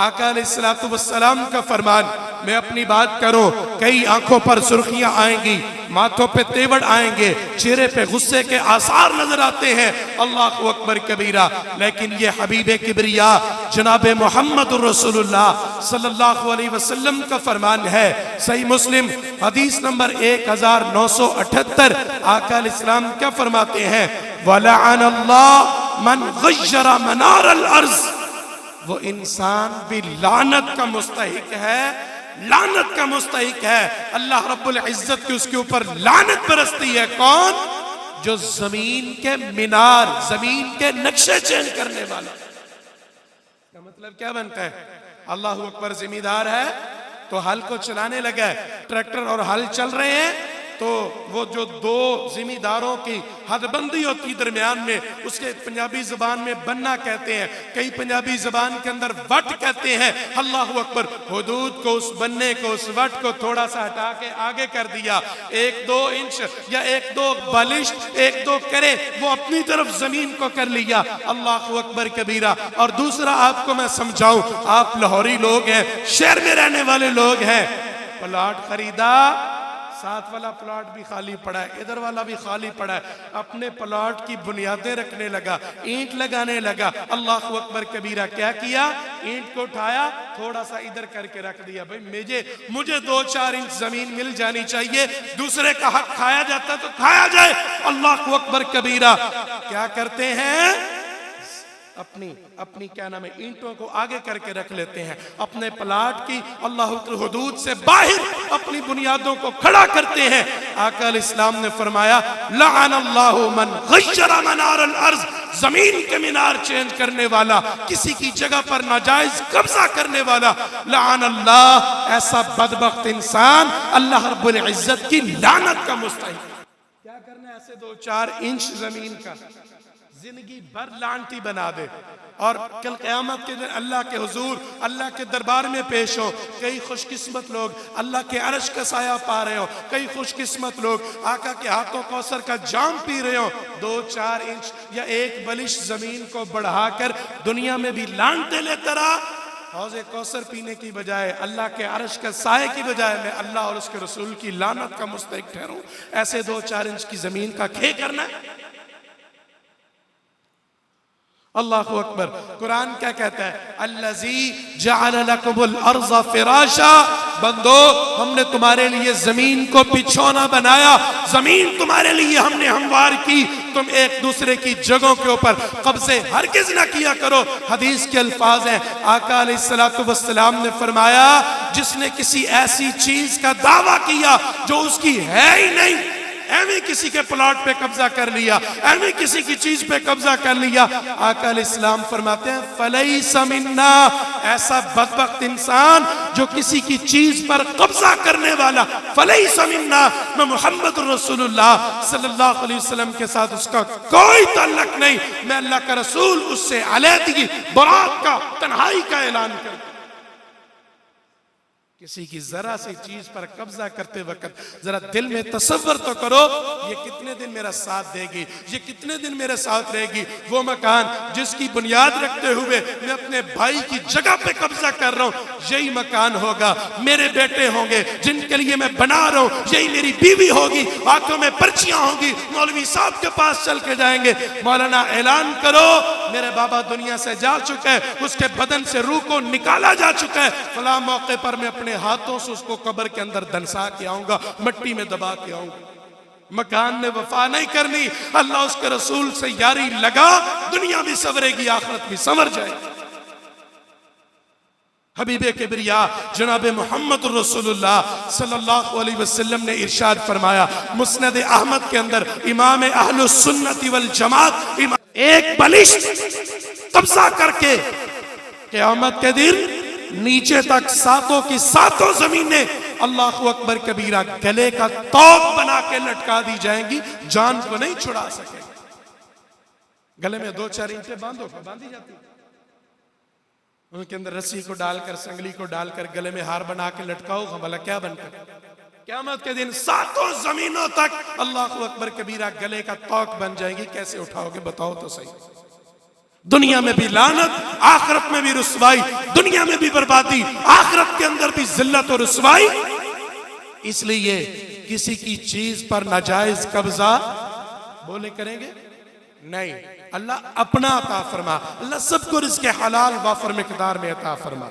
आका अलैहिस्सलातु वस्सलाम का फरमान, मैं अपनी बात करूं, कई आंखों पर सुर्खियां आएंगी, माथों पे तेवड़ आएंगे, चेहरे पे गुस्से के आसार नजर आते हैं, अल्लाह अकबर कबीरा, लेकिन ये हबीबे किबरिया जनाब मोहम्मद रसूलुल्लाह सल्लल्लाहु अलैहि वसल्लम का फरमान है। सही मुस्लिम हदीस नंबर 1978, आका अलैहिस्सलाम क्या फरमाते हैं, वलअनल्लाह मन गय्यरा मनारल अर्ज़, वो इंसान भी लानत का मुस्तहिक है, लानत का मुस्तहिक है। अल्लाह रब्बुल इज्जत की उसके ऊपर लानत बरसती है। कौन? जो जमीन के मीनार, जमीन के नक्शे चेंज करने वाला। का मतलब क्या बनता है? अल्लाह अकबर जिम्मेदार है तो हल को चलाने लगा है, ट्रैक्टर और हल चल रहे हैं, तो वो जो दो जिम्मेदारों की हदबंदी होती दरमियान में, उसके पंजाबी जुबान में बन्ना कहते हैं, कई पंजाबी जुबान के अंदर वट कहते हैं। अल्लाह अकबर, हुदूद को, उस बन्ने को, उस वट को थोड़ा सा हटा के आगे कर दिया, 1-2 इंच या 1-2 बलिष्ठ, 1-2 करे, वो अपनी तरफ जमीन को कर लिया। अल्लाह अकबर कबीरा। और दूसरा आपको मैं समझाऊं, आप लाहौरी लोग हैं, शहर में रहने वाले लोग हैं, प्लॉट खरीदा, साथ वाला प्लॉट भी खाली पड़ा है, इधर वाला भी खाली पड़ा है, अपने प्लॉट की बुनियादें रखने लगा, ईंट लगाने लगा। अल्लाह अकबर कबीरा। क्या किया? ईंट को उठाया, थोड़ा सा इधर करके रख दिया, भाई मुझे 2-4 इंच जमीन मिल जानी चाहिए, दूसरे का हक खाया जाता तो खाया जाए। अल्लाह अकबर कबीरा। क्या करते हैं? अपनी क्या नाम है, ईंटों को आगे करके रख लेते हैं, अपने प्लाट की अल्लाह हुदूद से बाहर अपनी बुनियादों को खड़ा करते हैं। आका इस्लाम ने फरमाया, लअनल्लाहु मन गय्यरा मनारल अर्ज़, जमीन के मीनार चेंज करने वाला, किसी की जगह पर नाजायज कब्जा करने वाला, लअनल्लाह, ऐसा बदबख्त इंसान अल्लाह रब्बुल इज्जत की लानत का मुस्तहिक। क्या करना है ऐसे 2-4 इंच जमीन का? जिंदगी भर लानती बना दे, और कल क़यामत के दिन अल्लाह के हुजूर, अल्लाह के दरबार में पेश हो। कई खुशकिस्मत लोग अल्लाह के अर्श का साया पा रहे हो, कई खुशकिस्मत लोग आका के हाथों कौसर का जाम पी रहे हो। 2-4 इंच या 1 बलिश जमीन को बढ़ाकर दुनिया में भी लानते लेता रहा। हौज़े कौसर पीने की बजाय, अल्लाह के अर्श के साए की बजाय मैं अल्लाह और उसके रसूल की लानत का मुस्तहिक ठहरूं। ऐसे 2-4 इंच की जमीन का खे करना है। अल्लाह अकबर। कुरान क्या कहता है? अल्लज़ी जअल लकुमुल अर्ज़ फ़िराशा, बंदो हमने तुम्हारे लिए जमीन को बिछौना बनाया, जमीन तुम्हारे लिए हमने हमवार की, तुम एक दूसरे की जगहों के ऊपर कब्जे हरगिज़ ना किया करो। हदीस के अल्फाज हैं, आका अलैहिस्सलातु वस्सलाम ने फरमाया, जिसने किसी ऐसी चीज का दावा किया जो उसकी है ही नहीं, ऐਵੇਂ किसी के प्लॉट पे कब्जा कर लिया, ऐਵੇਂ किसी की चीज पे कब्जा कर लिया, आका अलैहिस्सलाम फरमाते हैं, फलैसा मिन्ना, ऐसा बदबख्त इंसान जो किसी की चीज पर कब्जा करने वाला, फलैसा मिन्ना, मैं मोहम्मद रसूलुल्लाह सल्लल्लाहु अलैहि वसल्लम के साथ उसका कोई ताल्लुक नहीं, मैं अल्लाह का रसूल उससे अलहदगी, बरात का, तन्हाई का ऐलान करता। किसी की जरा सी चीज पर कब्जा करते वक्त जरा दिल में तसव्वुर तो करो, ये कितने दिन मेरा साथ देगी, ये कितने दिन मेरे साथ रहेगी। वो मकान जिसकी बुनियाद रखते हुए मैं अपने भाई की जगह पे कब्जा कर रहा हूँ, यही मकान होगा, मेरे बेटे होंगे जिनके लिए मैं बना रहा हूँ, यही मेरी बीवी होगी, हाथों में पर्चियां होंगी, मौलवी साहब के पास चल के जाएंगे, मौलाना ऐलान करो मेरे बाबा दुनिया से जा चुका है, उसके बदन से रूह को निकाला जा चुका है, फला मौके पर मैं अपने हाथों से उसको कब्र के अंदर दंसा के आऊंगा, मिट्टी में दबा के आऊंगा। मकान ने वफा नहीं करनी, अल्लाह उसके रसूल से यारी लगा, दुनिया भी संवरेगी, आखिरत भी संवर जाएगी। हबीबे किबरिया जनाब मोहम्मद रसूलुल्लाह सल्लल्लाहु अलैहि वसल्लम ने इरशाद फरमाया, मुस्नद अहमद के अंदर, इमाम अहलुस सुन्नति वल जमात, एक बलिष्ठ कब्जा करके क़यामत के दिन नीचे तक सातों की सातों जमीनें अल्लाह अकबर कबीरा गले का तौक बना के लटका दी जाएंगी, जान को नहीं छुड़ा सके। गले में 2-4 ईंटें बांधी जाती, उनके अंदर रस्सी को डालकर, संगली को डालकर गले में हार बना के लटकाओ, भला क्या बनकर? क़यामत के दिन सातों जमीनों तक अल्लाह अकबर कबीरा गले का तौक बन जाएंगी। कैसे उठाओगे बताओ तो सही। दुनिया में भी लानत, आखिरत में भी रुसवाई, दुनिया में भी बर्बादी, आखिरत के अंदर भी जिल्लत और रुसवाई। इसलिए किसी की चीज पर नाजायज कब्जा बोले करेंगे नहीं। अल्लाह अपना अता फरमा, अल्लाह सबको रिज़्क़ हलाल वाफर मिकदार में अता फरमा।